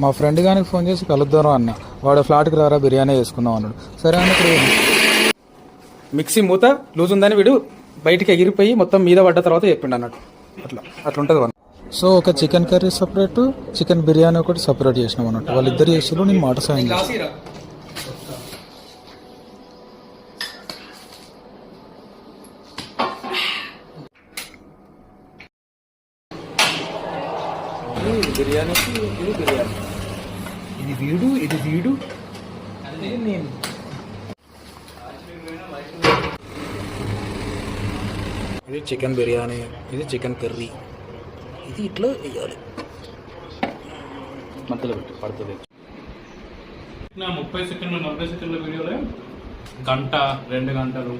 మా ఫ్రెండ్ గానికి ఫోన్ చేసి కలుద్దాం అన్న. వాడు ఫ్లాట్కి రారా బిర్యానీ చేసుకుందాం అన్నాడు. సరే అన్నప్పుడు మిక్సీ మూత లూజ్ ఉందని వీడు బయటికి ఎగిరిపోయి మొత్తం మీద పడ్డ తర్వాత చెప్పిండు అన్నట్టు. అట్లుంటుంది వాళ్ళు. సో ఒక chicken curry separate, chicken biryani ఒకటి సపరేట్ చేసినాం అన్నట్టు. వాళ్ళిద్దరు చేస్తారు, నేను మాట సాయం చేస్తాను. బిర్యానీకి ఇది బిర్యానీ, ఇది వీడు అదే నేను. ఇది చికెన్ బిర్యానీ, ఇది చికెన్ కర్రీ, ఇది ఇట్లా వేయాలి. మధ్యలో పెట్టి పడుతుంది. 30 సెకండ్లు 40 సెకండ్ల వీడియోలో గంట 2 గంటలు.